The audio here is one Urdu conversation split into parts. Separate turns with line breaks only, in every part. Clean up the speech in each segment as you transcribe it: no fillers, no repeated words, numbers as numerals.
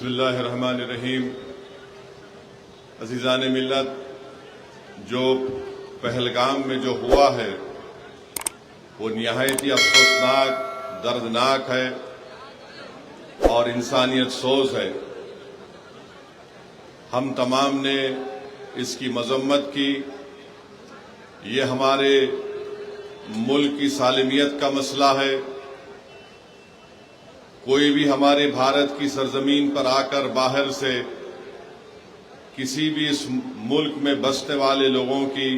بسم اللہ الرحمن الرحیم۔ عزیزان ملت، جو پہلگام میں جو ہوا ہے وہ نہایت ہی افسوسناک، دردناک ہے اور انسانیت سوز ہے۔ ہم تمام نے اس کی مذمت کی۔ یہ ہمارے ملک کی سالمیت کا مسئلہ ہے۔ کوئی بھی ہمارے بھارت کی سرزمین پر آ کر باہر سے کسی بھی اس ملک میں بسنے والے لوگوں کی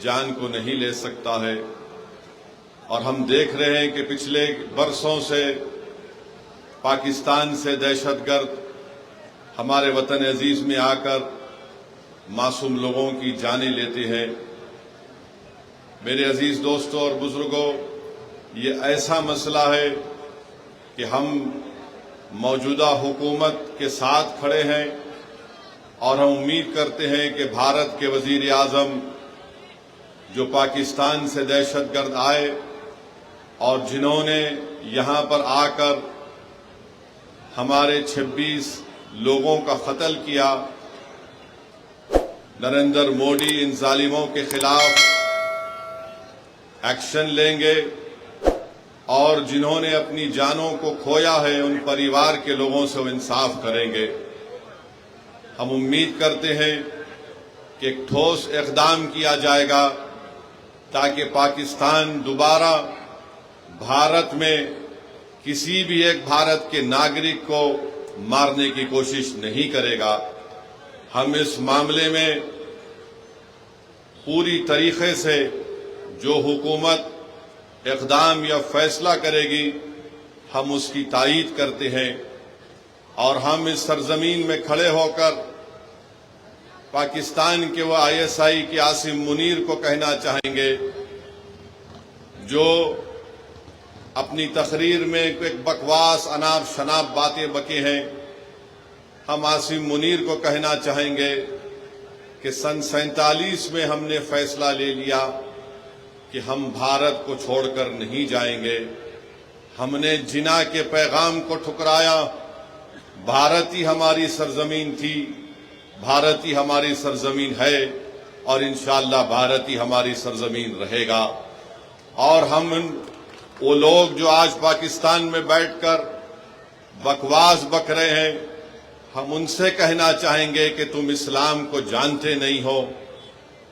جان کو نہیں لے سکتا ہے، اور ہم دیکھ رہے ہیں کہ پچھلے برسوں سے پاکستان سے دہشت گرد ہمارے وطن عزیز میں آ کر معصوم لوگوں کی جانیں لیتے ہیں۔ میرے عزیز دوستوں اور بزرگوں، یہ ایسا مسئلہ ہے کہ ہم موجودہ حکومت کے ساتھ کھڑے ہیں، اور ہم امید کرتے ہیں کہ بھارت کے وزیر اعظم جو پاکستان سے دہشت گرد آئے اور جنہوں نے یہاں پر آ کر ہمارے 26 لوگوں کا قتل کیا، نریندر مودی ان ظالموں کے خلاف ایکشن لیں گے، اور جنہوں نے اپنی جانوں کو کھویا ہے ان پریوار کے لوگوں سے وہ انصاف کریں گے۔ ہم امید کرتے ہیں کہ ایک ٹھوس اقدام کیا جائے گا تاکہ پاکستان دوبارہ بھارت میں کسی بھی ایک بھارت کے ناگرک کو مارنے کی کوشش نہیں کرے گا۔ ہم اس معاملے میں پوری طریقے سے جو حکومت اقدام یا فیصلہ کرے گی ہم اس کی تائید کرتے ہیں، اور ہم اس سرزمین میں کھڑے ہو کر پاکستان کے وہ ISI کے عاصم منیر کو کہنا چاہیں گے جو اپنی تقریر میں ایک بکواس اناپ شناپ باتیں بکے ہیں۔ ہم عاصم منیر کو کہنا چاہیں گے کہ سن 47 میں ہم نے فیصلہ لے لیا کہ ہم بھارت کو چھوڑ کر نہیں جائیں گے۔ ہم نے جنا کے پیغام کو ٹھکرایا۔ بھارت ہی ہماری سرزمین تھی، بھارت ہی ہماری سرزمین ہے، اور انشاءاللہ بھارت ہی ہماری سرزمین رہے گا۔ اور ہم وہ لوگ جو آج پاکستان میں بیٹھ کر بکواس بک رہے ہیں، ہم ان سے کہنا چاہیں گے کہ تم اسلام کو جانتے نہیں ہو،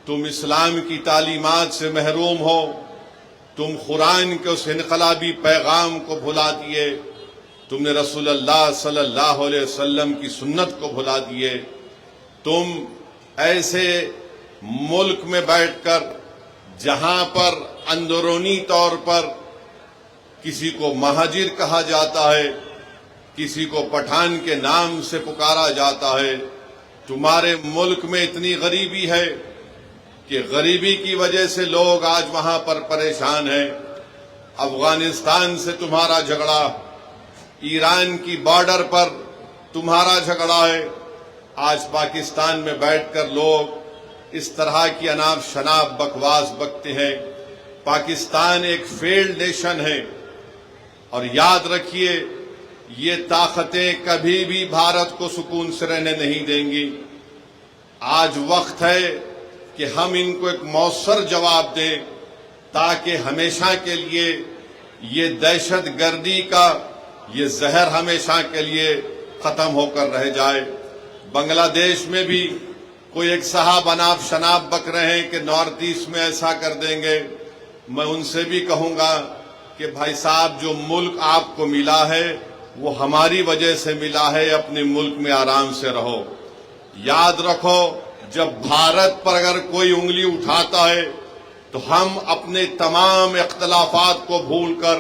تم اسلام کی تعلیمات سے محروم ہو، تم قرآن کے اس انقلابی پیغام کو بھلا دیے، تم نے رسول اللہ صلی اللہ علیہ وسلم کی سنت کو بھلا دیے، تم ایسے ملک میں بیٹھ کر جہاں پر اندرونی طور پر کسی کو مہاجر کہا جاتا ہے، کسی کو پٹھان کے نام سے پکارا جاتا ہے، تمہارے ملک میں اتنی غریبی ہے کہ غریبی کی وجہ سے لوگ آج وہاں پر پریشان ہیں۔ افغانستان سے تمہارا جھگڑا، ایران کی بارڈر پر تمہارا جھگڑا ہے، آج پاکستان میں بیٹھ کر لوگ اس طرح کی اناپ شناپ بکواس بکتے ہیں۔ پاکستان ایک فیلڈ نیشن ہے، اور یاد رکھیے یہ طاقتیں کبھی بھی بھارت کو سکون سے رہنے نہیں دیں گی۔ آج وقت ہے کہ ہم ان کو ایک مؤثر جواب دیں تاکہ ہمیشہ کے لیے یہ دہشت گردی کا یہ زہر ہمیشہ کے لیے ختم ہو کر رہ جائے۔ بنگلہ دیش میں بھی کوئی ایک صاحب اناپ شناپ بک رہے ہیں کہ نارتھ ایسٹ میں ایسا کر دیں گے۔ میں ان سے بھی کہوں گا کہ بھائی صاحب، جو ملک آپ کو ملا ہے وہ ہماری وجہ سے ملا ہے، اپنے ملک میں آرام سے رہو۔ یاد رکھو، جب بھارت پر اگر کوئی انگلی اٹھاتا ہے تو ہم اپنے تمام اختلافات کو بھول کر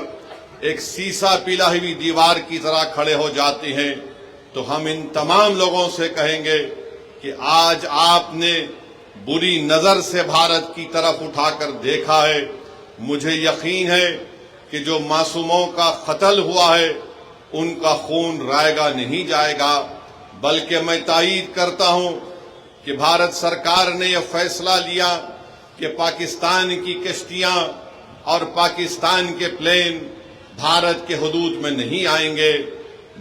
ایک سیسا پلا ہوئی دیوار کی طرح کھڑے ہو جاتے ہیں۔ تو ہم ان تمام لوگوں سے کہیں گے کہ آج آپ نے بری نظر سے بھارت کی طرف اٹھا کر دیکھا ہے۔ مجھے یقین ہے کہ جو معصوموں کا قتل ہوا ہے ان کا خون رائے گا نہیں جائے گا، بلکہ میں تائید کرتا ہوں کہ بھارت سرکار نے یہ فیصلہ لیا کہ پاکستان کی کشتیاں اور پاکستان کے پلین بھارت کے حدود میں نہیں آئیں گے۔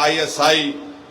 ISI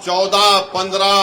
14, 15,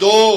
2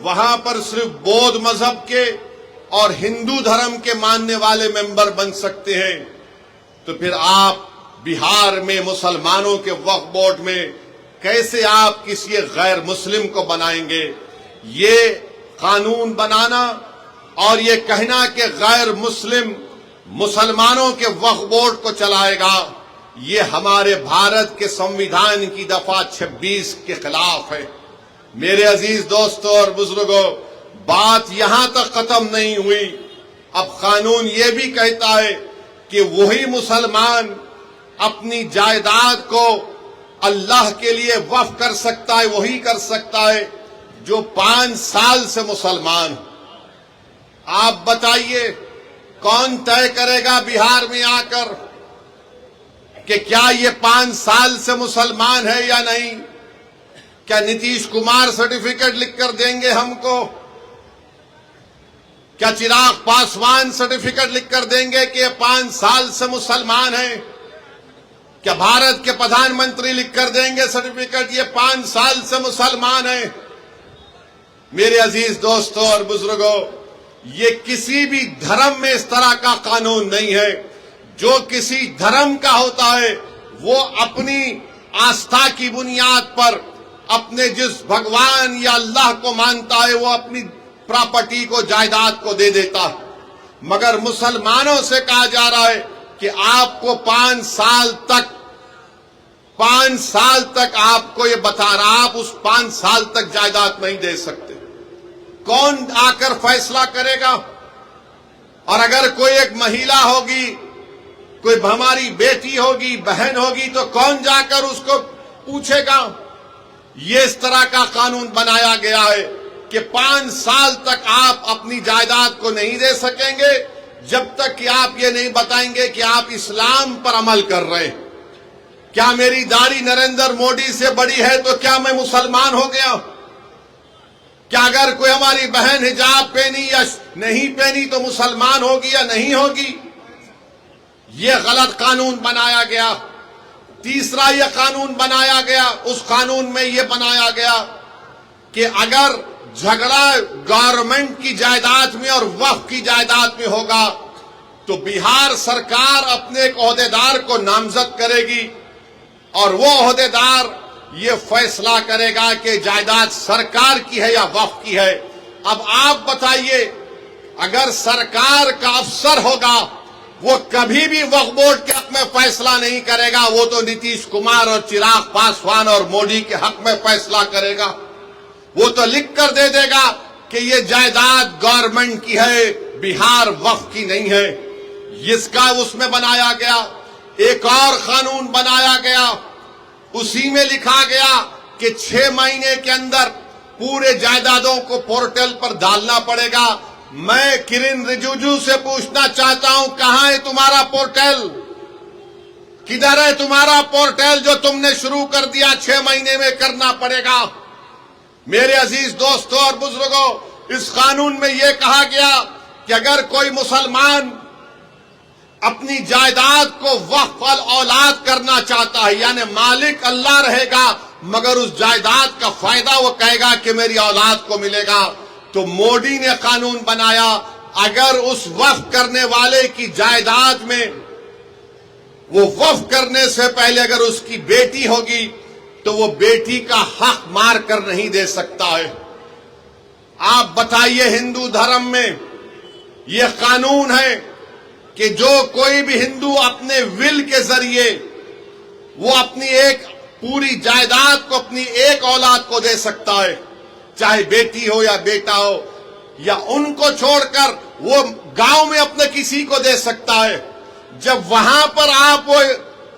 وہاں پر صرف بودھ مذہب کے اور ہندو دھرم کے ماننے والے ممبر بن سکتے ہیں، تو پھر آپ بہار میں مسلمانوں کے وقف بورڈ میں کیسے آپ کسی غیر مسلم کو بنائیں گے؟ یہ قانون بنانا اور یہ کہنا کہ غیر مسلم مسلمانوں کے وقف بورڈ کو چلائے گا، یہ ہمارے بھارت کے سنویدھان کی دفعہ 26 کے خلاف ہے۔ میرے عزیز دوستوں اور بزرگوں، بات یہاں تک ختم نہیں ہوئی، اب قانون یہ بھی کہتا ہے کہ وہی مسلمان اپنی جائیداد کو اللہ کے لیے وقف کر سکتا ہے، وہی کر سکتا ہے جو 5 سال سے مسلمان ہو۔ آپ بتائیے کون طے کرے گا بہار میں آ کر کہ کیا یہ 5 سال سے مسلمان ہے یا نہیں؟ کیا نتیش کمار سرٹیفکیٹ لکھ کر دیں گے ہم کو؟ کیا چراغ پاسوان سرٹیفکیٹ لکھ کر دیں گے کہ یہ 5 سال سے مسلمان ہیں؟ کیا بھارت کے پردھان منتری لکھ کر دیں گے سرٹیفکیٹ یہ 5 سال سے مسلمان ہیں؟ میرے عزیز دوستوں اور بزرگوں، یہ کسی بھی دھرم میں اس طرح کا قانون نہیں ہے۔ جو کسی دھرم کا ہوتا ہے وہ اپنی آستھا کی بنیاد پر اپنے جس بھگوان یا اللہ کو مانتا ہے وہ اپنی پراپرٹی کو، جائیداد کو دے دیتا ہے، مگر مسلمانوں سے کہا جا رہا ہے کہ آپ کو 5 سال تک آپ کو یہ بتا رہا، آپ اس 5 سال تک جائیداد نہیں دے سکتے۔ کون آ کر فیصلہ کرے گا؟ اور اگر کوئی ایک مہیلا ہوگی، کوئی ہماری بیٹی ہوگی، بہن ہوگی، تو کون جا کر اس کو پوچھے گا؟ یہ اس طرح کا قانون بنایا گیا ہے کہ 5 سال تک آپ اپنی جائیداد کو نہیں دے سکیں گے جب تک کہ آپ یہ نہیں بتائیں گے کہ آپ اسلام پر عمل کر رہے ہیں۔ کیا میری داڑھی نریندر مودی سے بڑی ہے تو کیا میں مسلمان ہو گیا؟ کیا اگر کوئی ہماری بہن حجاب پہنی یا نہیں پہنی تو مسلمان ہوگی یا نہیں ہوگی؟ یہ غلط قانون بنایا گیا۔ تیسرا یہ قانون بنایا گیا، اس قانون میں یہ بنایا گیا کہ اگر جھگڑا گورنمنٹ کی جائیداد میں اور وقف کی جائیداد میں ہوگا تو بہار سرکار اپنے ایک عہدیدار کو نامزد کرے گی اور وہ عہدیدار یہ فیصلہ کرے گا کہ جائیداد سرکار کی ہے یا وقف کی ہے۔ اب آپ بتائیے، اگر سرکار کا افسر ہوگا وہ کبھی بھی وقف بورڈ کے حق میں فیصلہ نہیں کرے گا، وہ تو نتیش کمار اور چراغ پاسوان اور مودی کے حق میں فیصلہ کرے گا۔ وہ تو لکھ کر دے دے گا کہ یہ جائیداد گورنمنٹ کی ہے، بہار وقف کی نہیں ہے۔ اس کا اس میں بنایا گیا۔ ایک اور قانون بنایا گیا، اسی میں لکھا گیا کہ 6 مہینے کے اندر پورے جائیدادوں کو پورٹل پر ڈالنا پڑے گا۔ میں کرن رجیجو سے پوچھنا چاہتا ہوں، کہاں ہے تمہارا پورٹل؟ کدھر ہے تمہارا پورٹل جو تم نے شروع کر دیا 6 مہینے میں کرنا پڑے گا؟ میرے عزیز دوستوں اور بزرگوں، اس قانون میں یہ کہا گیا کہ اگر کوئی مسلمان اپنی جائیداد کو وقف الاولاد کرنا چاہتا ہے، یعنی مالک اللہ رہے گا مگر اس جائیداد کا فائدہ وہ کہے گا کہ میری اولاد کو ملے گا، تو مودی نے قانون بنایا اگر اس وقف کرنے والے کی جائیداد میں وہ وقف کرنے سے پہلے اگر اس کی بیٹی ہوگی تو وہ بیٹی کا حق مار کر نہیں دے سکتا ہے۔ آپ بتائیے، ہندو دھرم میں یہ قانون ہے کہ جو کوئی بھی ہندو اپنے ول کے ذریعے وہ اپنی ایک پوری جائیداد کو اپنی ایک اولاد کو دے سکتا ہے، چاہے بیٹی ہو یا بیٹا ہو، یا ان کو چھوڑ کر وہ گاؤں میں اپنے کسی کو دے سکتا ہے۔ جب وہاں پر آپ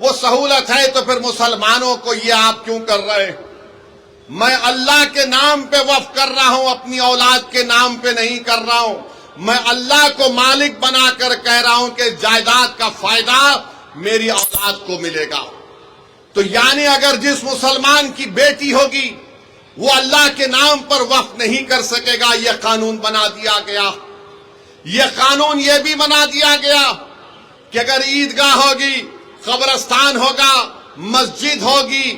وہ سہولت ہے تو پھر مسلمانوں کو یہ آپ کیوں کر رہے ہیں؟ میں اللہ کے نام پہ وقف کر رہا ہوں، اپنی اولاد کے نام پہ نہیں کر رہا ہوں۔ میں اللہ کو مالک بنا کر کہہ رہا ہوں کہ جائیداد کا فائدہ میری اولاد کو ملے گا۔ تو یعنی اگر جس مسلمان کی بیٹی ہوگی وہ اللہ کے نام پر وقف نہیں کر سکے گا، یہ قانون بنا دیا گیا۔ یہ قانون یہ بھی بنا دیا گیا کہ اگر عیدگاہ ہوگی، قبرستان ہوگا، مسجد ہوگی،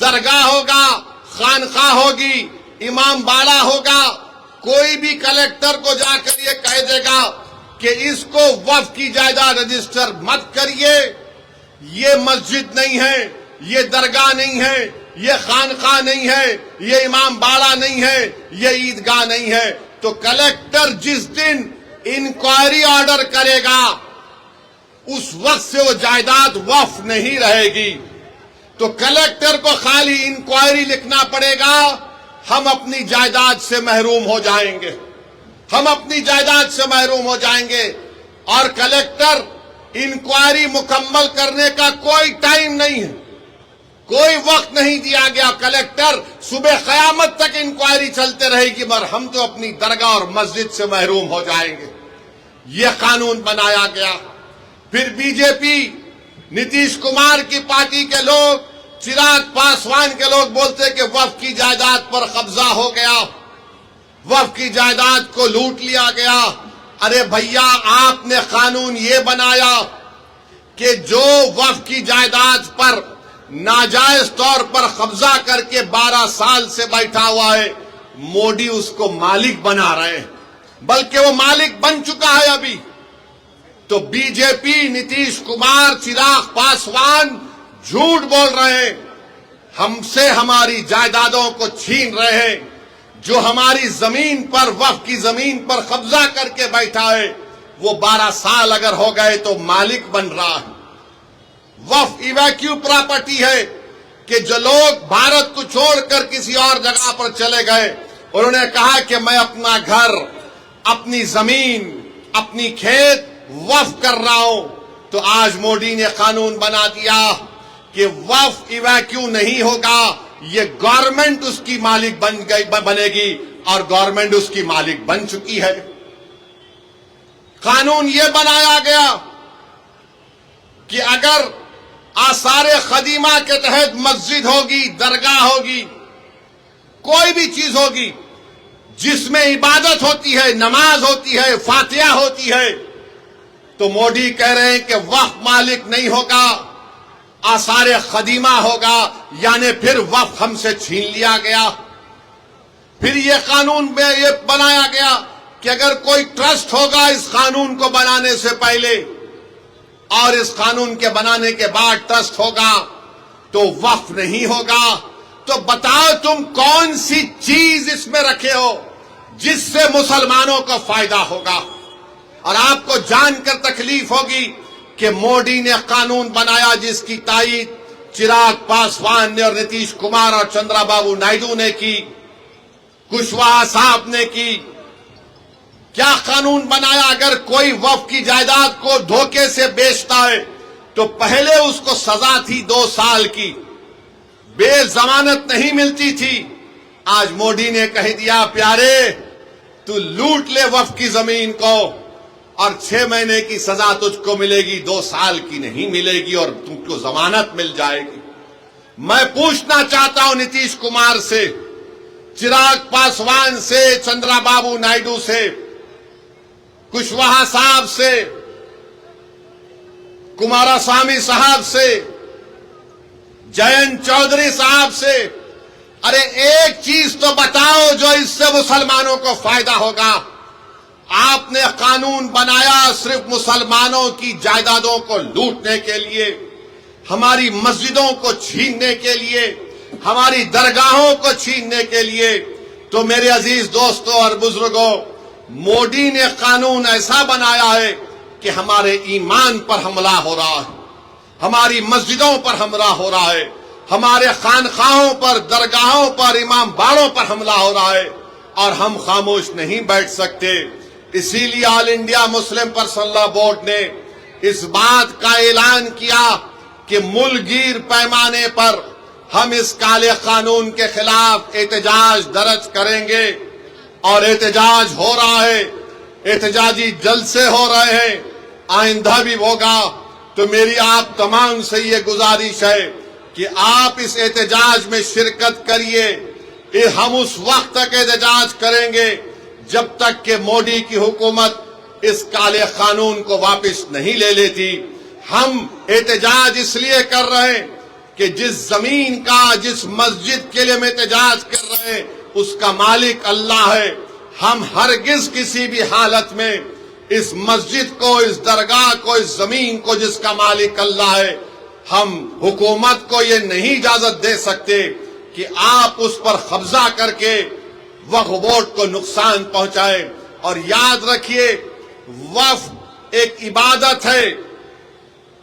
درگاہ ہوگا، خانقاہ ہوگی، امام باڑہ ہوگا، کوئی بھی کلیکٹر کو جا کر یہ کہہ دے گا کہ اس کو وقف کی جائیداد رجسٹر مت کریے، یہ مسجد نہیں ہے، یہ درگاہ نہیں ہے، یہ خانقاہ نہیں ہے، یہ امام باڑہ نہیں ہے، یہ عیدگاہ نہیں ہے، تو کلیکٹر جس دن انکوائری آرڈر کرے گا اس وقت سے وہ جائیداد وقف نہیں رہے گی۔ تو کلیکٹر کو خالی انکوائری لکھنا پڑے گا، ہم اپنی جائیداد سے محروم ہو جائیں گے، ہم اپنی جائیداد سے محروم ہو جائیں گے۔ اور کلیکٹر انکوائری مکمل کرنے کا کوئی ٹائم نہیں ہے، کوئی وقت نہیں دیا گیا۔ کلیکٹر صبح قیامت تک انکوائری چلتے رہے گی، مگر ہم تو اپنی درگاہ اور مسجد سے محروم ہو جائیں گے۔ یہ قانون بنایا گیا۔ پھر بی جے پی، نتیش کمار کی پارٹی کے لوگ، چراغ پاسوان کے لوگ بولتے کہ وقف کی جائیداد پر قبضہ ہو گیا، وقف کی جائیداد کو لوٹ لیا گیا۔ ارے بھیا، آپ نے قانون یہ بنایا کہ جو وقف کی جائیداد پر ناجائز طور پر قبضہ کر کے 12 سال سے بیٹھا ہوا ہے، مودی اس کو مالک بنا رہے ہیں، بلکہ وہ مالک بن چکا ہے ابھی۔ تو بی جے پی، نتیش کمار، چراغ پاسوان جھوٹ بول رہے ہیں، ہم سے ہماری جائیدادوں کو چھین رہے ہیں۔ جو ہماری زمین پر، وقف کی زمین پر قبضہ کر کے بیٹھا ہے، وہ 12 سال اگر ہو گئے تو مالک بن رہا ہے۔ وقف ایویکیو پراپرٹی ہے کہ جو لوگ بھارت کو چھوڑ کر کسی اور جگہ پر چلے گئے، انہوں نے کہا کہ میں اپنا گھر، اپنی زمین، اپنی کھیت وقف کر رہا ہوں۔ تو آج مودی نے قانون بنا دیا کہ وقف ایویکیو نہیں ہوگا، یہ گورنمنٹ اس کی مالک بنے گی، اور گورنمنٹ اس کی مالک بن چکی ہے۔ قانون یہ بنایا گیا کہ اگر آثار قدیمہ کے تحت مسجد ہوگی، درگاہ ہوگی، کوئی بھی چیز ہوگی جس میں عبادت ہوتی ہے، نماز ہوتی ہے، فاتحہ ہوتی ہے، تو مودی کہہ رہے ہیں کہ وقف مالک نہیں ہوگا، آثار قدیمہ ہوگا، یعنی پھر وقف ہم سے چھین لیا گیا۔ پھر یہ قانون میں یہ بنایا گیا کہ اگر کوئی ٹرسٹ ہوگا اس قانون کو بنانے سے پہلے اور اس قانون کے بنانے کے بعد ٹرسٹ ہوگا تو وقف نہیں ہوگا۔ تو بتاؤ تم کون سی چیز اس میں رکھے ہو جس سے مسلمانوں کو فائدہ ہوگا؟ اور آپ کو جان کر تکلیف ہوگی کہ مودی نے قانون بنایا جس کی تائید چراغ پاسوان نے اور نتیش کمار اور چندرا بابو نائیڈو نے کی، کشواہا صاحب نے کی۔ کیا قانون بنایا؟ اگر کوئی وقف کی جائیداد کو دھوکے سے بیچتا ہے تو پہلے اس کو سزا تھی 2 سال کی، بے ضمانت نہیں ملتی تھی۔ آج مودی نے کہہ دیا پیارے تو لوٹ لے وقف کی زمین کو اور 6 مہینے کی سزا تجھ کو ملے گی، 2 سال کی نہیں ملے گی، اور تم کو ضمانت مل جائے گی۔ میں پوچھنا چاہتا ہوں نتیش کمار سے، چراغ پاسوان سے، چندرا بابو نائیڈو سے، کشواہا صاحب سے، کماراسوامی صاحب سے، جینت چودھری صاحب سے، ارے ایک چیز تو بتاؤ جو اس سے مسلمانوں کو فائدہ ہوگا۔ آپ نے قانون بنایا صرف مسلمانوں کی جائیدادوں کو لوٹنے کے لیے، ہماری مسجدوں کو چھیننے کے لیے، ہماری درگاہوں کو چھیننے کے لیے۔ تو میرے عزیز دوستوں اور بزرگوں، مودی نے قانون ایسا بنایا ہے کہ ہمارے ایمان پر حملہ ہو رہا ہے، ہماری مسجدوں پر حملہ ہو رہا ہے، ہمارے خانقاہوں پر، درگاہوں پر، امام باڑوں پر حملہ ہو رہا ہے، اور ہم خاموش نہیں بیٹھ سکتے۔ اسی لیے all India Muslim personal law board نے اس بات کا اعلان کیا کہ ملک گیر پیمانے پر ہم اس کالے قانون کے خلاف احتجاج درج کریں گے، اور احتجاج ہو رہا ہے، احتجاجی جلسے ہو رہے ہیں، آئندہ بھی ہوگا۔ تو میری آپ تمام سے یہ گزارش ہے کہ آپ اس احتجاج میں شرکت کریے۔ ہم اس وقت تک احتجاج کریں گے جب تک کہ مودی کی حکومت اس کالے قانون کو واپس نہیں لے لیتی۔ ہم احتجاج اس لیے کر رہے ہیں کہ جس زمین کا، جس مسجد کے لیے ہم احتجاج کر رہے ہیں، اس کا مالک اللہ ہے۔ ہم ہرگز کسی بھی حالت میں اس مسجد کو، اس درگاہ کو، اس زمین کو جس کا مالک اللہ ہے، ہم حکومت کو یہ نہیں اجازت دے سکتے کہ آپ اس پر قبضہ کر کے وقف بورڈ کو نقصان پہنچائے۔ اور یاد رکھیے، وقف ایک عبادت ہے،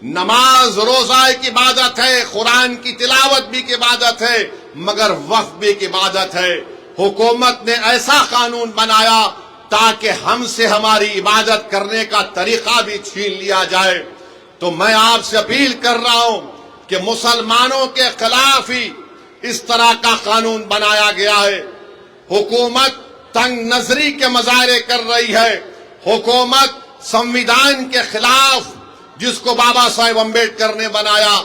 نماز روزہ ایک عبادت ہے، قرآن کی تلاوت بھی ایک عبادت ہے، مگر وقف بھی ایک عبادت ہے۔ حکومت نے ایسا قانون بنایا تاکہ ہم سے ہماری عبادت کرنے کا طریقہ بھی چھین لیا جائے۔ تو میں آپ سے اپیل کر رہا ہوں کہ مسلمانوں کے خلاف ہی اس طرح کا قانون بنایا گیا ہے۔ حکومت تنگ نظری کے مظاہرے کر رہی ہے، حکومت سنویدھان کے خلاف جس کو بابا صاحب امبیڈکر نے بنایا،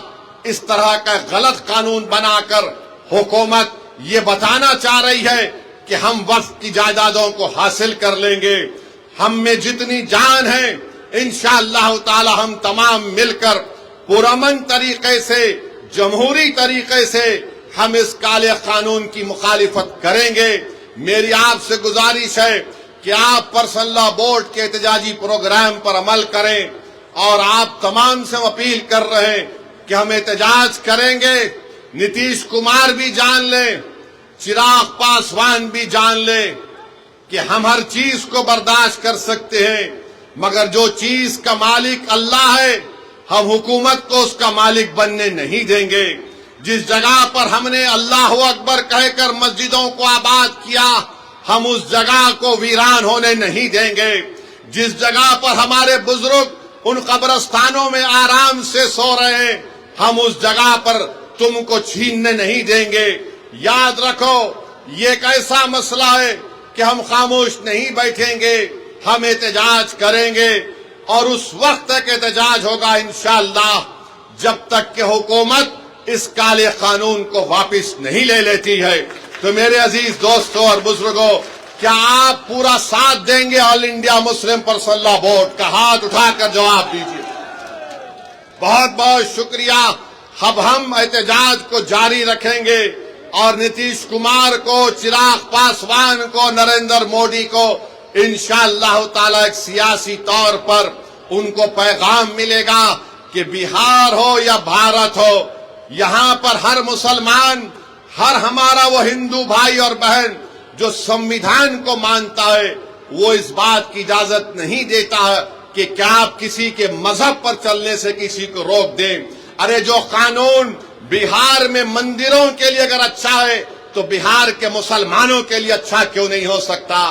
اس طرح کا غلط قانون بنا کر حکومت یہ بتانا چاہ رہی ہے کہ ہم وقف کی جائیدادوں کو حاصل کر لیں گے۔ ہم میں جتنی جان ہے انشاءاللہ تعالی ہم تمام مل کر پرامن طریقے سے، جمہوری طریقے سے ہم اس کالے قانون کی مخالفت کریں گے۔ میری آپ سے گزارش ہے کہ آپ پرسنل لا بورڈ کے احتجاجی پروگرام پر عمل کریں، اور آپ تمام سے اپیل کر رہے ہیں کہ ہم احتجاج کریں گے۔ نتیش کمار بھی جان لیں، چراغ پاسوان بھی جان لیں کہ ہم ہر چیز کو برداشت کر سکتے ہیں، مگر جو چیز کا مالک اللہ ہے ہم حکومت کو اس کا مالک بننے نہیں دیں گے۔ جس جگہ پر ہم نے اللہ اکبر کہہ کر مسجدوں کو آباد کیا، ہم اس جگہ کو ویران ہونے نہیں دیں گے۔ جس جگہ پر ہمارے بزرگ ان قبرستانوں میں آرام سے سو رہے ہیں، ہم اس جگہ پر تم کو چھیننے نہیں دیں گے۔ یاد رکھو، یہ ایک ایسا مسئلہ ہے کہ ہم خاموش نہیں بیٹھیں گے، ہم احتجاج کریں گے، اور اس وقت تک احتجاج ہوگا انشاءاللہ جب تک کہ حکومت اس کالے قانون کو واپس نہیں لے لیتی ہے۔ تو میرے عزیز دوستوں اور بزرگوں، کیا آپ پورا ساتھ دیں گے آل انڈیا مسلم پرسنل لا بورڈ کا؟ ہاتھ اٹھا کر جواب دیجیے۔ بہت بہت شکریہ۔ اب ہم احتجاج کو جاری رکھیں گے، اور نتیش کمار کو، چراغ پاسوان کو، نریندر مودی کو انشاءاللہ تعالی ایک سیاسی طور پر ان کو پیغام ملے گا کہ بہار ہو یا بھارت ہو، یہاں پر ہر مسلمان، ہر ہمارا وہ ہندو بھائی اور بہن جو سنویدھان کو مانتا ہے، وہ اس بات کی اجازت نہیں دیتا ہے کہ کیا آپ کسی کے مذہب پر چلنے سے کسی کو روک دیں۔ ارے جو قانون بہار میں مندروں کے لیے اگر اچھا ہے تو بہار کے مسلمانوں کے لیے اچھا کیوں نہیں ہو سکتا؟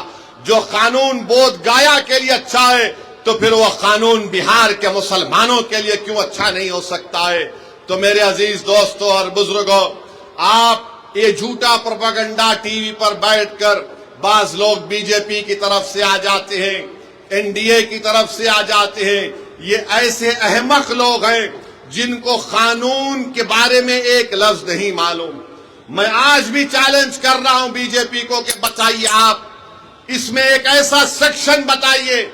جو قانون بودھ گایا کے لیے اچھا ہے تو پھر وہ قانون بہار کے مسلمانوں کے لیے کیوں اچھا نہیں ہو سکتا ہے؟ تو میرے عزیز دوستوں اور بزرگوں، آپ یہ جھوٹا پروپیگنڈا ٹی وی پر بیٹھ کر، بعض لوگ بی جے پی کی طرف سے آ جاتے ہیں، این ڈی اے کی طرف سے آ جاتے ہیں، یہ ایسے احمق لوگ ہیں جن کو قانون کے بارے میں ایک لفظ نہیں معلوم۔ میں آج بھی چیلنج کر رہا ہوں بی جے پی کو کہ بتائیے، آپ اس میں ایک ایسا سیکشن بتائیے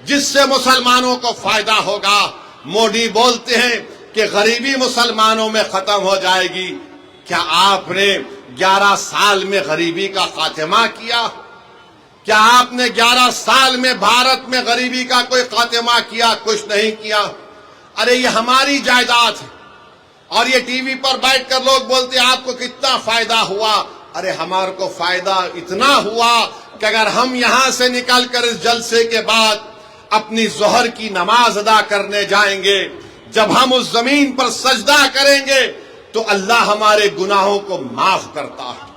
جس سے مسلمانوں کو فائدہ ہوگا۔ مودی بولتے ہیں کہ غریبی مسلمانوں میں ختم ہو جائے گی۔ کیا آپ نے 11 سال میں غریبی کا خاتمہ کیا؟ کیا آپ نے 11 سال میں بھارت میں غریبی کا کوئی خاتمہ کیا؟ کچھ نہیں کیا۔ ارے یہ ہماری جائیداد ہے، اور یہ ٹی وی پر بیٹھ کر لوگ بولتے ہیں آپ کو کتنا فائدہ ہوا۔ ارے ہمارے کو فائدہ اتنا ہوا کہ اگر ہم یہاں سے نکل کر اس جلسے کے بعد اپنی ظہر کی نماز ادا کرنے جائیں گے، جب ہم اس زمین پر سجدہ کریں گے تو اللہ ہمارے گناہوں کو معاف کرتا ہے۔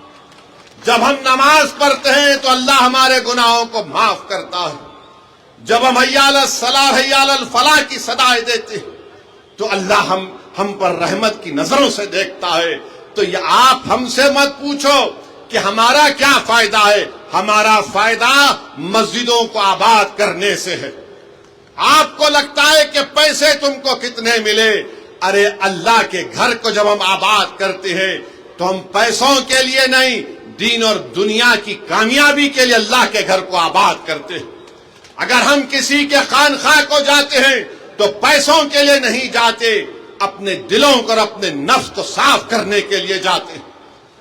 جب ہم نماز پڑھتے ہیں تو اللہ ہمارے گناہوں کو معاف کرتا ہے۔ جب ہم حی علی الصلاۃ حی علی الفلاح کی صدائیں دیتے ہیں تو اللہ ہم پر رحمت کی نظروں سے دیکھتا ہے۔ تو یہ آپ ہم سے مت پوچھو کہ ہمارا کیا فائدہ ہے، ہمارا فائدہ مسجدوں کو آباد کرنے سے ہے۔ آپ کو لگتا ہے کہ پیسے تم کو کتنے ملے؟ ارے اللہ کے گھر کو جب ہم آباد کرتے ہیں تو ہم پیسوں کے لیے نہیں، دین اور دنیا کی کامیابی کے لیے اللہ کے گھر کو آباد کرتے ہیں۔ اگر ہم کسی کے خانقاہ کو جاتے ہیں تو پیسوں کے لیے نہیں جاتے، اپنے دلوں کو اور اپنے نفس کو صاف کرنے کے لیے جاتے ہیں۔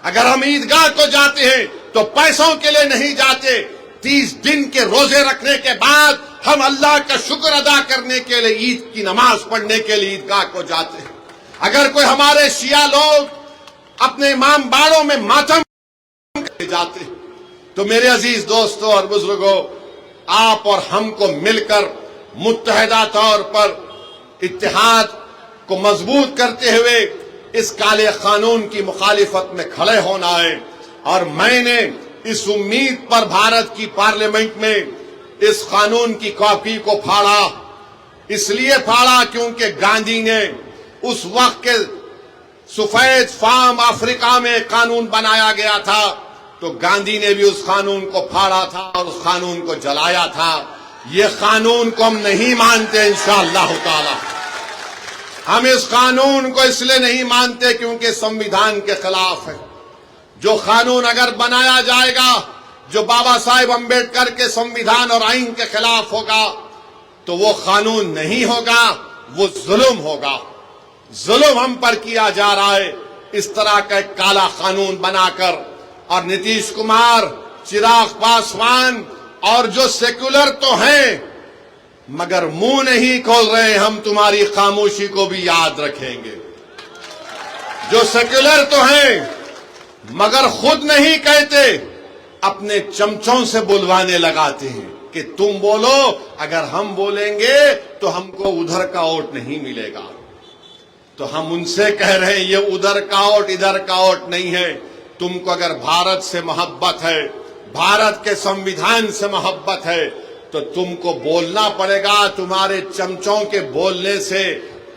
اگر ہم عیدگاہ کو جاتے ہیں تو پیسوں کے لیے نہیں جاتے، 30 دن کے روزے رکھنے کے بعد ہم اللہ کا شکر ادا کرنے کے لیے عید کی نماز پڑھنے کے لیے عیدگاہ کو جاتے ہیں۔ اگر کوئی ہمارے شیعہ لوگ اپنے امام باڑوں میں ماتم کرنے جاتے ہیں تو میرے عزیز دوستوں اور بزرگوں، آپ اور ہم کو مل کر متحدہ طور پر اتحاد کو مضبوط کرتے ہوئے اس کالے قانون کی مخالفت میں کھڑے ہونا ہے۔ اور میں نے اس امید پر بھارت کی پارلیمنٹ میں اس قانون کی کاپی کو پھاڑا، اس لیے پھاڑا کیونکہ گاندھی نے اس وقت کے سفید فام افریقہ میں قانون بنایا گیا تھا تو گاندھی نے بھی اس قانون کو پھاڑا تھا اور اس قانون کو جلایا تھا۔ یہ قانون کو ہم نہیں مانتے انشاءاللہ تعالی۔ ہم اس قانون کو اس لیے نہیں مانتے کیونکہ سنویدھان کے خلاف ہے۔ جو قانون اگر بنایا جائے گا جو بابا صاحب امبیڈکر کے سنویدھان اور آئین کے خلاف ہوگا تو وہ قانون نہیں ہوگا، وہ ظلم ہوگا۔ ظلم ہم پر کیا جا رہا ہے اس طرح کا ایک کالا قانون بنا کر۔ اور نتیش کمار، چراغ پاسوان اور جو سیکولر تو ہیں مگر منہ نہیں کھول رہے، ہم تمہاری خاموشی کو بھی یاد رکھیں گے۔ جو سیکولر تو ہیں مگر خود نہیں کہتے، اپنے چمچوں سے بلوانے لگاتے ہیں کہ تم بولو، اگر ہم بولیں گے تو ہم کو ادھر کا ووٹ نہیں ملے گا۔ تو ہم ان سے کہہ رہے ہیں یہ ادھر کا ووٹ ادھر کا ووٹ نہیں ہے۔ تم کو اگر بھارت سے محبت ہے، بھارت کے سنویدھان سے محبت ہے تو تم کو بولنا پڑے گا۔ تمہارے چمچوں کے بولنے سے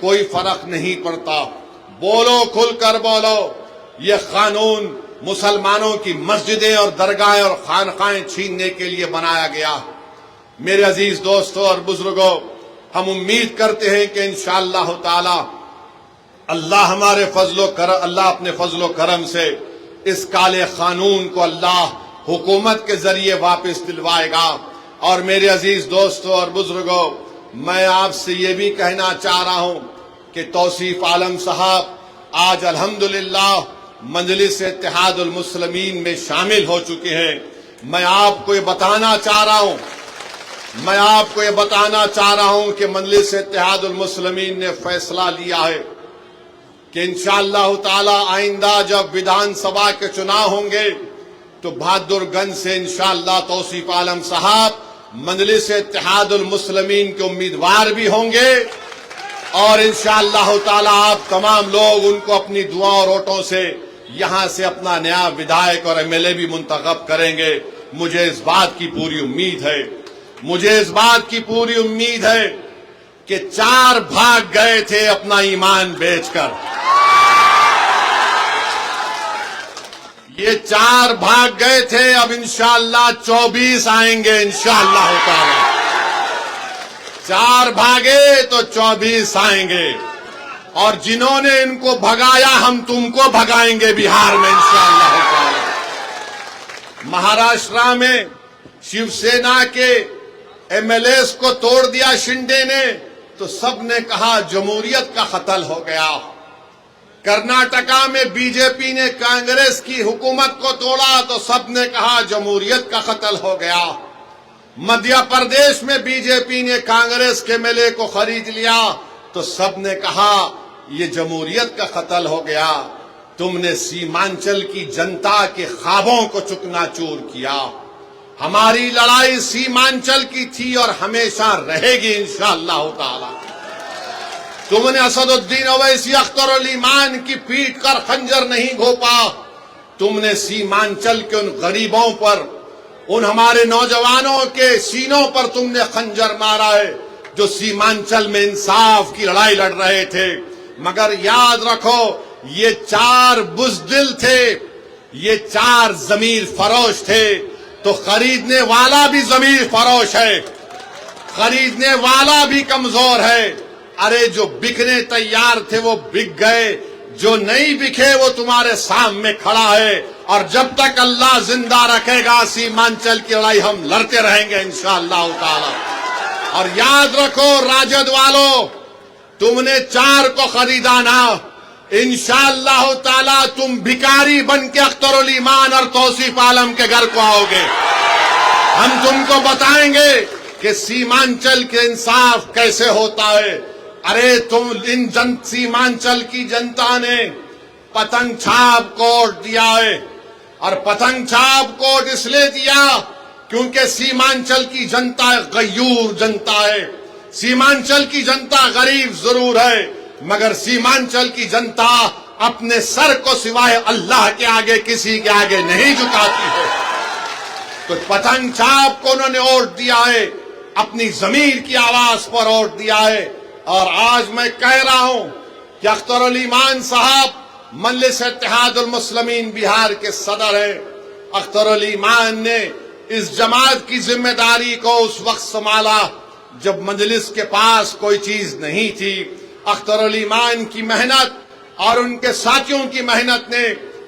کوئی فرق نہیں پڑتا۔ بولو، کھل کر بولو۔ یہ قانون مسلمانوں کی مسجدیں اور درگاہیں اور خانقاہیں چھیننے کے لیے بنایا گیا۔ میرے عزیز دوستوں اور بزرگوں، ہم امید کرتے ہیں کہ انشاءاللہ تعالی اللہ اللہ اپنے فضل و کرم سے اس کالے قانون کو اللہ حکومت کے ذریعے واپس دلوائے گا۔ اور میرے عزیز دوستوں اور بزرگوں، میں آپ سے یہ بھی کہنا چاہ رہا ہوں کہ توصیف عالم صاحب آج الحمدللہ مجلس اتحاد المسلمین میں شامل ہو چکے ہیں۔ میں آپ کو یہ بتانا چاہ رہا ہوں کہ مجلس اتحاد المسلمین نے فیصلہ لیا ہے کہ انشاءاللہ تعالی آئندہ جب ودھان سبھا کے چناؤ ہوں گے تو بہادر گنج سے انشاءاللہ توصیف عالم صاحب مجلس اتحاد المسلمین کے امیدوار بھی ہوں گے، اور انشاءاللہ تعالی آپ تمام لوگ ان کو اپنی دعا اور ووٹوں سے یہاں سے اپنا نیا ودھائک اور ایم ایل اے بھی منتخب کریں گے۔ مجھے اس بات کی پوری امید ہے کہ 4 بھاگ گئے تھے اپنا ایمان بیچ کر، یہ 4 بھاگ گئے تھے، اب انشاءاللہ 24 آئیں گے انشاءاللہ تعالی۔ 4 بھاگے تو 24 آئیں گے، اور جنہوں نے ان کو بھگایا ہم تم کو بھگائیں گے بہار میں انشاءاللہ تعالی۔ مہاراشٹر میں شیو سینا کے ایم ایل ایز کو توڑ دیا شنڈے نے تو سب نے کہا جمہوریت کا قتل ہو گیا۔ کرناٹکا میں بی جے پی نے کانگریس کی حکومت کو توڑا تو سب نے کہا جمہوریت کا قتل ہو گیا۔ مدھیہ پردیش میں بی جے پی نے کانگریس کے ایم ایل اے کو خرید لیا تو سب نے کہا یہ جمہوریت کا قتل ہو گیا۔ تم نے سیمانچل کی جنتا کے خوابوں کو چکنا چور کیا۔ ہماری لڑائی سیمانچل کی تھی اور ہمیشہ رہے گی انشاءاللہ تعالی۔ تم نے اسد الدین اویسی اختر علی مان کی پیٹ کر خنجر نہیں گھونپا، تم نے سیمانچل کے ان غریبوں پر، ان ہمارے نوجوانوں کے سینوں پر تم نے خنجر مارا ہے جو سیمانچل میں انصاف کی لڑائی لڑ رہے تھے۔ مگر یاد رکھو یہ 4 بزدل تھے، یہ 4 ضمیر فروش تھے، تو خریدنے والا بھی ضمیر فروش ہے، خریدنے والا بھی کمزور ہے۔ ارے جو بکنے تیار تھے وہ بک گئے، جو نہیں بکے وہ تمہارے سامنے کھڑا ہے، اور جب تک اللہ زندہ رکھے گا سیمانچل کی لڑائی ہم لڑتے رہیں گے انشاءاللہ تعالی۔ اور یاد رکھو راجد والو، تم نے 4 کو خریدا نا، انشاءاللہ تعالی تم بھکاری بن کے اختر علی مان اور توصیف عالم کے گھر کو آؤ گے۔ ہم تم کو بتائیں گے کہ سیمانچل کے انصاف کیسے ہوتا ہے۔ ارے تم سیمانچل کی جنتا نے پتنگ چھاپ کوٹ دیا ہے، اور پتنگ چھاپ کوٹ اس لیے دیا کیونکہ سیمانچل کی جنتا غیور جنتا ہے۔ سیمانچل کی جنتا غریب ضرور ہے، مگر سیمانچل کی جنتا اپنے سر کو سوائے اللہ کے آگے کسی کے آگے نہیں جھکاتی ہے۔ تو پتنگ چھاپ کو انہوں نے ووٹ دیا ہے، اپنی ضمیر کی آواز پر ووٹ دیا ہے۔ اور آج میں کہہ رہا ہوں کہ اختر علی ایمان صاحب مجلس اتحاد المسلمین بہار کے صدر ہیں۔ اختر علی ایمان نے اس جماعت کی ذمہ داری کو اس وقت سنبھالا جب مجلس کے پاس کوئی چیز نہیں تھی۔ اختر علی ایمان کی محنت اور ان کے ساتھیوں کی محنت نے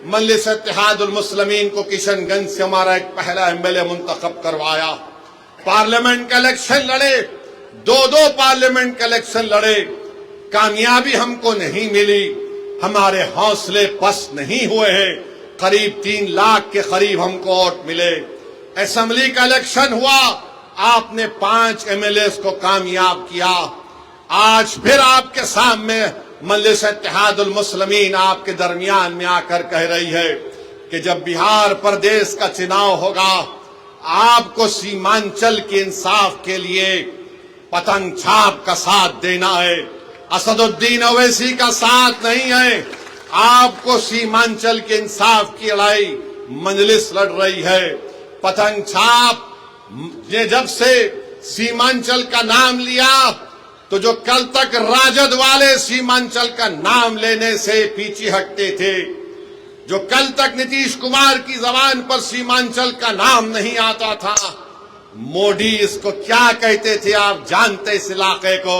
مجلس اتحاد المسلمین کو کشن گنج سے ہمارا ایک پہلا MLA منتخب کروایا۔ پارلیمنٹ کا الیکشن لڑے، دو پارلیمنٹ کا الیکشن لڑے، کامیابی ہم کو نہیں ملی، ہمارے حوصلے پست نہیں ہوئے ہیں۔ قریب 3 لاکھ کے قریب ہم کو ووٹ ملے۔ اسمبلی کا الیکشن ہوا، آپ نے 5 MLAs کو کامیاب کیا۔ آج پھر آپ کے سامنے مجلس اتحاد المسلمین آپ کے درمیان میں آ کر کہہ رہی ہے کہ جب بہار پردیش کا چناؤ ہوگا، آپ کو سیمانچل کے انصاف کے لیے پتنگ چھاپ کا ساتھ دینا ہے، اسد الدین اویسی کا ساتھ نہیں ہے۔ آپ کو سیمانچل کے انصاف کی لڑائی مجلس لڑ رہی ہے۔ پتنگ چھاپ نے جب سے سیمانچل کا نام لیا تو جو کل تک راجد والے سیمانچل کا نام لینے سے پیچھے ہٹتے تھے، جو کل تک نتیش کمار کی زبان پر سیمانچل کا نام نہیں آتا تھا، موڈی اس کو کیا کہتے تھے آپ جانتے اس علاقے کو۔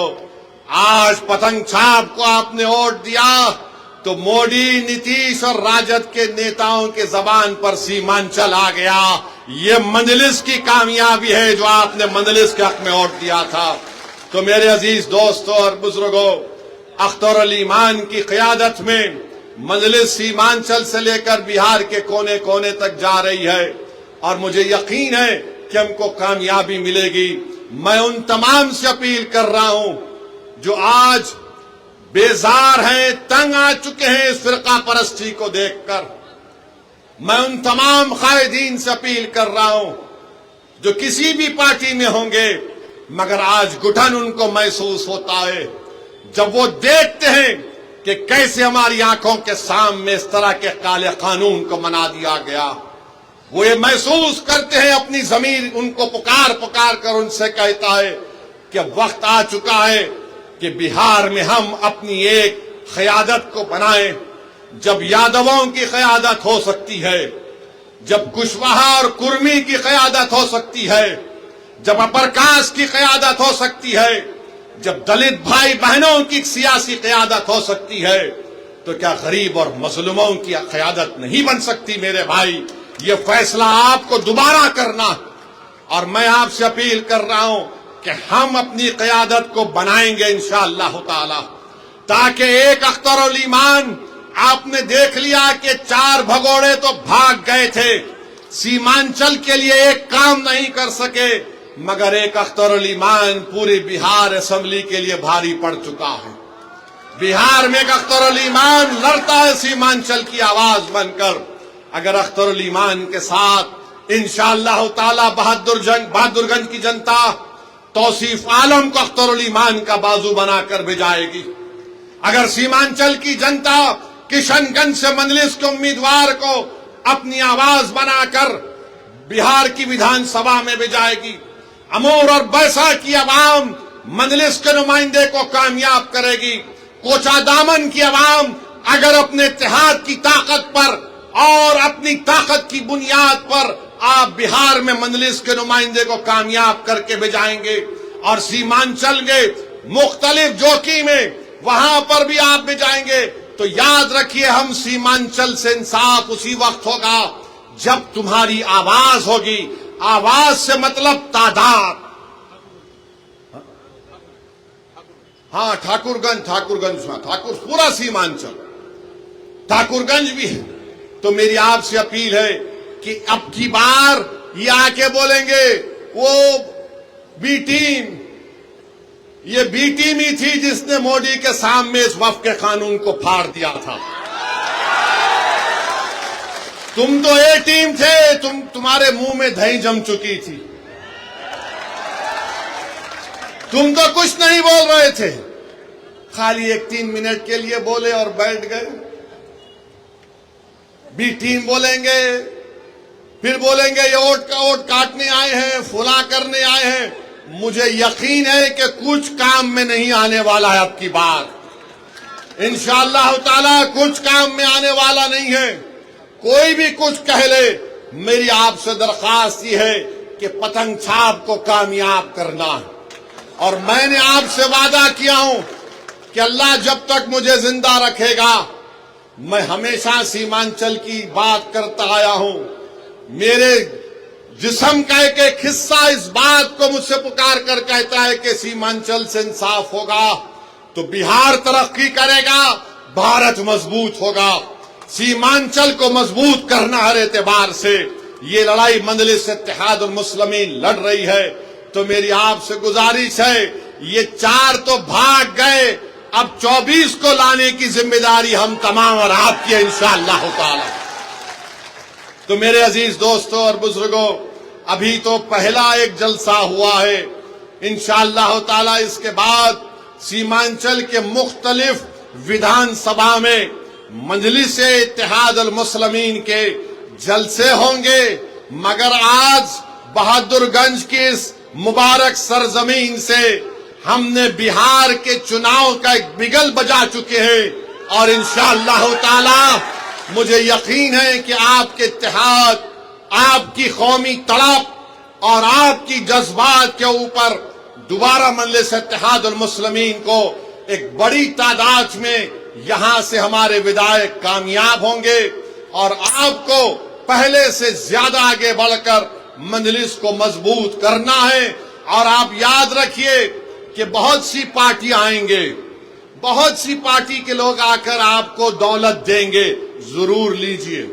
آج پتنگ چھاپ کو آپ نے ووٹ دیا تو موڈی، نتیش اور راجد کے نیتاؤں کے زبان پر سیمانچل آ گیا۔ یہ مجلس کی کامیابی ہے جو آپ نے مجلس کے حق میں ووٹ دیا تھا۔ تو میرے عزیز دوستوں اور بزرگوں، اختر علی ایمان کی قیادت میں مجلس سیمانچل سے لے کر بہار کے کونے کونے تک جا رہی ہے، اور مجھے یقین ہے کہ ہم کو کامیابی ملے گی۔ میں ان تمام سے اپیل کر رہا ہوں جو آج بیزار ہیں، تنگ آ چکے ہیں اس فرقہ پرستی کو دیکھ کر، میں ان تمام قائدین سے اپیل کر رہا ہوں جو کسی بھی پارٹی میں ہوں گے، مگر آج گھٹن ان کو محسوس ہوتا ہے جب وہ دیکھتے ہیں کہ کیسے ہماری آنکھوں کے سامنے اس طرح کے کالے قانون کو بنا دیا گیا۔ وہ یہ محسوس کرتے ہیں، اپنی ضمیر ان کو پکار کر ان سے کہتا ہے کہ وقت آ چکا ہے کہ بہار میں ہم اپنی ایک قیادت کو بنائیں۔ جب یادووں کی قیادت ہو سکتی ہے، جب کشواہا اور کرمی کی قیادت ہو سکتی ہے، جب اپرکاش کی قیادت ہو سکتی ہے، جب دلت بھائی بہنوں کی سیاسی قیادت ہو سکتی ہے، تو کیا غریب اور مظلوموں کی قیادت نہیں بن سکتی؟ میرے بھائی، یہ فیصلہ آپ کو دوبارہ کرنا، اور میں آپ سے اپیل کر رہا ہوں کہ ہم اپنی قیادت کو بنائیں گے انشاءاللہ تعالی، تاکہ ایک اختر علی ایمان، آپ نے دیکھ لیا کہ 4 بھگوڑے تو بھاگ گئے تھے، سیمانچل کے لیے ایک کام نہیں کر سکے، مگر ایک اختر علی ایمان پوری بہار اسمبلی کے لیے بھاری پڑ چکا ہے۔ بہار میں ایک اختر علی ایمان لڑتا ہے سیمانچل کی آواز بن کر۔ اگر اختر علی ایمان کے ساتھ انشاءاللہ تعالی بہادر گنج کی جنتا توصیف عالم کو اختر علی ایمان کا بازو بنا کر بھجائے گی، اگر سیمانچل کی جنتا کشن گنج سے مجلس کے امیدوار کو اپنی آواز بنا کر بہار کی ویدھان سبھا میں بھجائے گی، امور اور بیسا کی عوام مجلس کے نمائندے کو کامیاب کرے گی، کوچا دامن کی عوام اگر اپنے اتحاد کی طاقت پر اور اپنی طاقت کی بنیاد پر آپ بہار میں مجلس کے نمائندے کو کامیاب کر کے بھجائیں گے، اور سیمانچل کے مختلف جوکی میں وہاں پر بھی آپ بھجائیں گے، تو یاد رکھیے ہم سیمانچل سے انصاف اسی وقت ہوگا جب تمہاری آواز ہوگی۔ آواز سے مطلب تعداد۔ ہاں ٹھاکر گنج پورا سیمانچل، ٹھاکر گنج بھی ہے۔ تو میری آپ سے اپیل ہے کہ اب کی بار یہ آ کے بولیں گے وہ بی ٹیم، یہ بی ٹیم ہی تھی جس نے مودی کے سامنے اس وفد کے قانون کو پھاڑ دیا تھا۔ تم تو اے ٹیم تھے، تمہارے منہ میں دہی جم چکی تھی، تم تو کچھ نہیں بول رہے تھے، خالی 3 منٹ کے لیے بولے اور بیٹھ گئے۔ بی ٹیم بولیں گے، پھر بولیں گے یہ ووٹ کاٹنے آئے ہیں، فلاں کرنے آئے ہیں۔ مجھے یقین ہے کہ کچھ کام میں نہیں آنے والا ہے اب کی بار، انشاءاللہ تعالی کچھ کام میں آنے والا نہیں ہے۔ کوئی بھی کچھ کہہ لے، میری آپ سے درخواست یہ ہے کہ پتنگ چھاپ کو کامیاب کرنا ہے، اور میں نے آپ سے وعدہ کیا ہوں کہ اللہ جب تک مجھے زندہ رکھے گا میں ہمیشہ سیمانچل کی بات کرتا آیا ہوں۔ میرے جسم کا ایک حصہ اس بات کو مجھ سے پکار کر کہتا ہے کہ سیمانچل سے انصاف ہوگا تو بہار ترقی کرے گا، بھارت مضبوط ہوگا۔ سیمانچل کو مضبوط کرنا ہر اعتبار سے یہ لڑائی مجلس اتحاد المسلمین لڑ رہی ہے۔ تو میری آپ سے گزارش ہے، یہ 4 تو بھاگ گئے، اب 24 کو لانے کی ذمہ داری ہم تمام اور آپ کی ہے انشاءاللہ تعالی۔ تو میرے عزیز دوستوں اور بزرگوں، ابھی تو پہلا ایک جلسہ ہوا ہے، انشاءاللہ تعالی اس کے بعد سیمانچل کے مختلف ودھان سبھا میں مجلس اتحاد المسلمین کے جلسے ہوں گے، مگر آج بہادر گنج کی اس مبارک سرزمین سے ہم نے بہار کے چناؤ کا ایک بگل بجا چکے ہیں، اور انشاءاللہ تعالی مجھے یقین ہے کہ آپ کے اتحاد، آپ کی قومی تڑپ اور آپ کی جذبات کے اوپر دوبارہ مجلس اتحاد المسلمین کو ایک بڑی تعداد میں یہاں سے ہمارے ودائق کامیاب ہوں گے، اور آپ کو پہلے سے زیادہ آگے بڑھ کر مجلس کو مضبوط کرنا ہے۔ اور آپ یاد رکھیے کہ بہت سی پارٹیاں آئیں گے، بہت سی پارٹی کے لوگ آ کر آپ کو دولت دیں گے، ضرور لیجئے،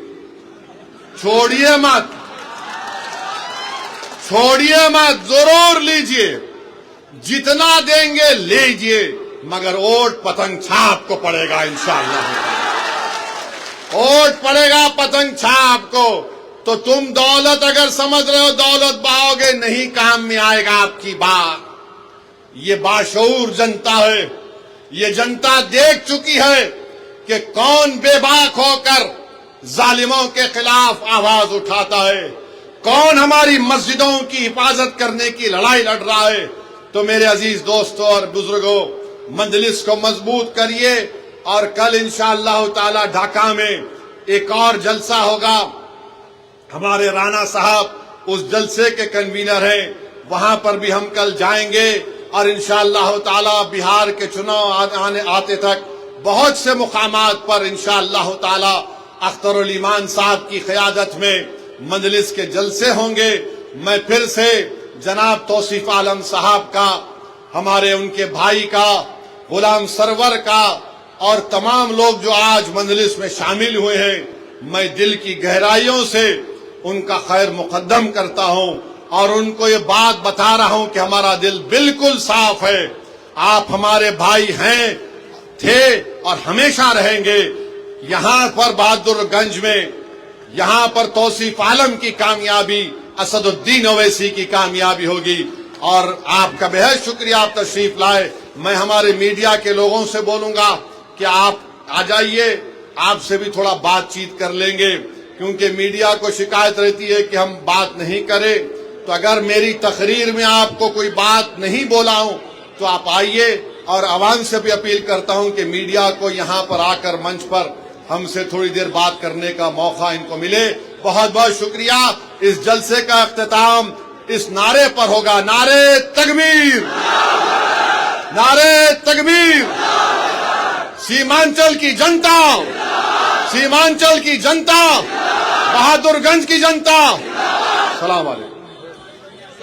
چھوڑیے مت، چھوڑیے مت، ضرور لیجئے، جتنا دیں گے لیجئے، مگر ووٹ پتنگ چھاپ کو پڑے گا انشاءاللہ، ووٹ پڑے گا پتنگ چھاپ کو۔ تو تم دولت اگر سمجھ رہے ہو دولت پاؤ گے، نہیں کام میں آئے گا آپ کی بات۔ یہ باشعور جنتا ہے، یہ جنتا دیکھ چکی ہے کہ کون بے باک ہو کر ظالموں کے خلاف آواز اٹھاتا ہے، کون ہماری مسجدوں کی حفاظت کرنے کی لڑائی لڑ رہا ہے۔ تو میرے عزیز دوستوں اور بزرگوں، مجلس کو مضبوط کریے، اور کل انشاءاللہ تعالی ڈھاکہ میں ایک اور جلسہ ہوگا، ہمارے رانا صاحب اس جلسے کے کنوینر ہیں، وہاں پر بھی ہم کل جائیں گے، اور انشاءاللہ تعالی بہار کے چناؤ آتے تک بہت سے مقامات پر انشاءاللہ تعالی اختر الایمان صاحب کی قیادت میں مجلس کے جلسے ہوں گے۔ میں پھر سے جناب توصیف عالم صاحب کا، ہمارے ان کے بھائی کا، غلام سرور کا، اور تمام لوگ جو آج مجلس میں شامل ہوئے ہیں، میں دل کی گہرائیوں سے ان کا خیر مقدم کرتا ہوں، اور ان کو یہ بات بتا رہا ہوں کہ ہمارا دل بالکل صاف ہے، آپ ہمارے بھائی ہیں، تھے اور ہمیشہ رہیں گے۔ یہاں پر بہادر گنج میں، یہاں پر توصیف عالم کی کامیابی، اسد الدین اویسی کی کامیابی ہوگی، اور آپ کا بہت شکریہ آپ تشریف لائے۔ میں ہمارے میڈیا کے لوگوں سے بولوں گا کہ آپ آ جائیے، آپ سے بھی تھوڑا بات چیت کر لیں گے، کیونکہ میڈیا کو شکایت رہتی ہے کہ ہم بات نہیں کریں۔ تو اگر میری تقریر میں آپ کو کوئی بات نہیں بولا ہوں تو آپ آئیے، اور عوام سے بھی اپیل کرتا ہوں کہ میڈیا کو یہاں پر آ کر منچ پر ہم سے تھوڑی دیر بات کرنے کا موقع ان کو ملے۔ بہت بہت شکریہ۔ اس جلسے کا اختتام اس نعرے پر ہوگا، نعرے تکبیر، نعرے تکبیر، سیمانچل کی جنتا، سیمانچل کی جنتا، بہادر گنج کی جنتا، السلام علیکم۔